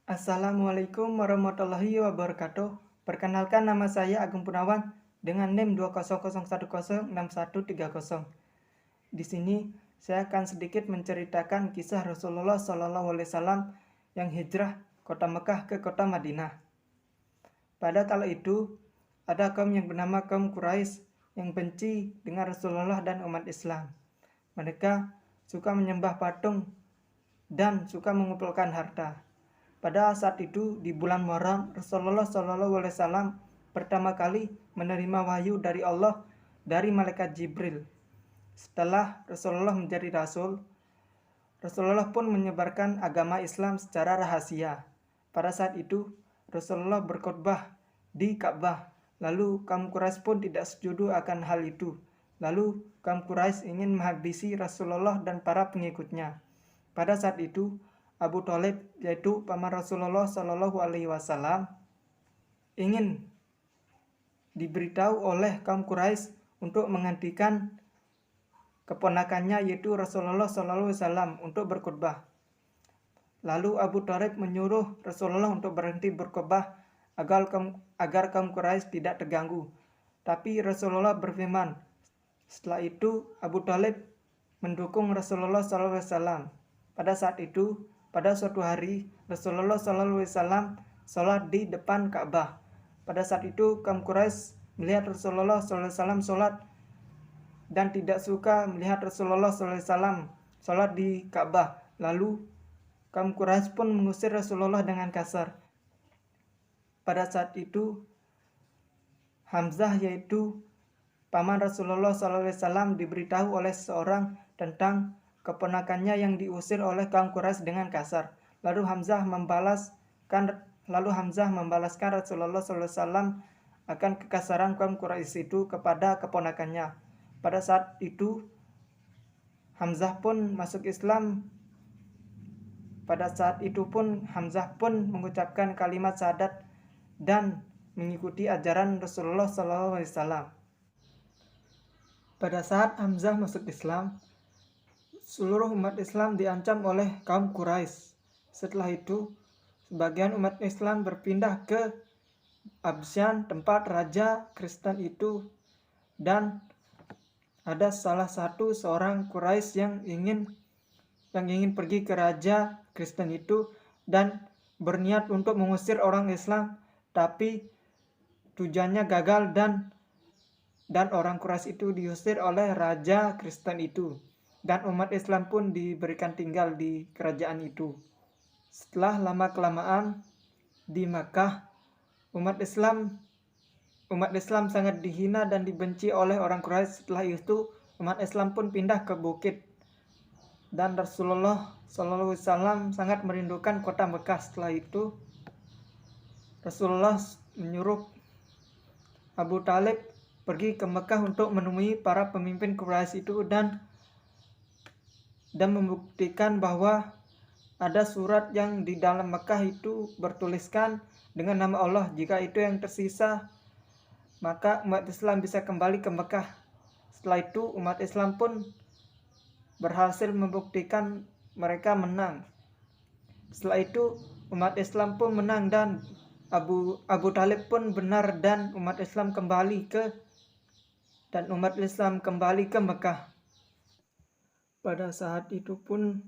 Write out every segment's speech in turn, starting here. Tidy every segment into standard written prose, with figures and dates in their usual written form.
Assalamualaikum warahmatullahi wabarakatuh. Perkenalkan, nama saya Agung Punawan dengan NIM 200106130. Di sini saya akan sedikit menceritakan kisah Rasulullah SAW yang hijrah kota Mekah ke kota Madinah. Pada kala itu, ada kaum yang bernama kaum Quraisy yang benci dengan Rasulullah dan umat Islam. Mereka suka menyembah patung dan suka mengumpulkan harta. Pada saat itu di bulan Muharram, Rasulullah SAW pertama kali menerima wahyu dari Allah dari malaikat Jibril. Setelah Rasulullah menjadi rasul, Rasulullah pun menyebarkan agama Islam secara rahasia. Pada saat itu Rasulullah berkhutbah di Ka'bah. Lalu kaum Quraisy pun tidak setuju akan hal itu. Lalu kaum Quraisy ingin menghabisi Rasulullah dan para pengikutnya. Pada saat itu Abu Thalib, yaitu paman Rasulullah Shallallahu Alaihi Wasallam, ingin diberitahu oleh kaum Quraisy untuk menggantikan keponakannya, yaitu Rasulullah Shallallahu Alaihi Wasallam, untuk berkhutbah. Lalu Abu Thalib menyuruh Rasulullah untuk berhenti berkhutbah agar kaum Quraisy tidak terganggu. Tapi Rasulullah berfirman. Setelah itu Abu Thalib mendukung Rasulullah SAW. Pada saat itu, pada suatu hari, Rasulullah SAW sholat di depan Ka'bah. Pada saat itu, kaum Quraisy melihat Rasulullah SAW sholat dan tidak suka melihat Rasulullah SAW sholat di Ka'bah. Lalu, kaum Quraisy pun mengusir Rasulullah dengan kasar. Pada saat itu, Hamzah, yaitu paman Rasulullah SAW, diberitahu oleh seorang tentang keponakannya yang diusir oleh kaum Quraisy dengan kasar. Lalu Hamzah membalaskan Rasulullah SAW akan kekasaran kaum Quraisy itu kepada keponakannya. Pada saat itu Hamzah pun masuk Islam. Pada saat itu pun Hamzah pun mengucapkan kalimat syahadat dan mengikuti ajaran Rasulullah SAW. Pada saat Hamzah masuk Islam, seluruh umat Islam diancam oleh kaum Quraisy. Setelah itu, sebagian umat Islam berpindah ke Absyan, tempat raja Kristen itu, dan ada salah satu seorang Quraisy yang ingin pergi ke raja Kristen itu dan berniat untuk mengusir orang Islam, tapi tujuannya gagal dan orang Quraisy itu diusir oleh raja Kristen itu, dan umat Islam pun diberikan tinggal di kerajaan itu. Setelah lama-kelamaan di Makkah, umat Islam sangat dihina dan dibenci oleh orang Quraisy. Setelah itu umat Islam pun pindah ke bukit, dan Rasulullah SAW sangat merindukan kota Mekah. Setelah itu Rasulullah menyuruh Abu Thalib pergi ke Mekah untuk menemui para pemimpin Quraisy itu dan membuktikan bahwa ada surat yang di dalam Mekah itu bertuliskan dengan nama Allah. Jika itu yang tersisa, maka umat Islam bisa kembali ke Mekah. Setelah itu umat Islam pun berhasil membuktikan mereka menang. Setelah itu umat Islam pun menang dan Abu Thalib pun benar, dan umat Islam kembali ke Mekah. Pada saat itu pun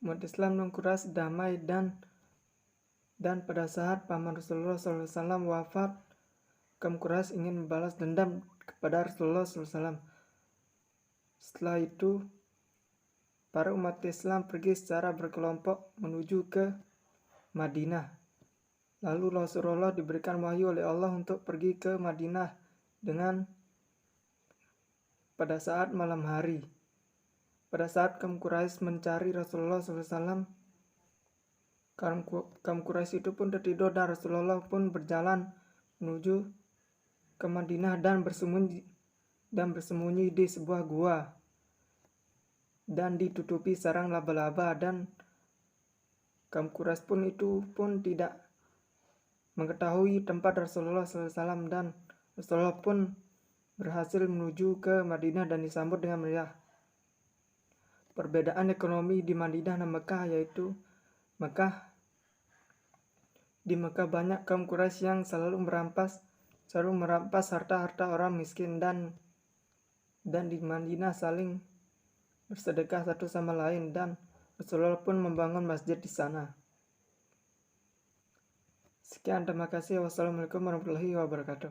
umat Islam dan Quraisy damai, dan pada saat paman Rasulullah SAW wafat, kaum Quraisy ingin membalas dendam kepada Rasulullah SAW. Setelah itu para umat Islam pergi secara berkelompok menuju ke Madinah. Lalu Rasulullah diberikan wahyu oleh Allah untuk pergi ke Madinah pada saat malam hari. Pada saat kaum Quraisy mencari Rasulullah SAW, kaum Quraisy itu pun tertidur dan Rasulullah pun berjalan menuju ke Madinah dan bersembunyi di sebuah gua dan ditutupi sarang laba-laba, dan kaum Quraisy pun tidak mengetahui tempat Rasulullah SAW, dan Rasulullah pun berhasil menuju ke Madinah dan disambut dengan meriah. Perbedaan ekonomi di Madinah dan Mekah, yaitu Mekah Di Mekah banyak kaum Quraisy yang selalu merampas harta-harta orang miskin, dan di Madinah saling bersedekah satu sama lain, dan Rasulullah pun membangun masjid di sana. Sekian, terima kasih. Wassalamualaikum warahmatullahi wabarakatuh.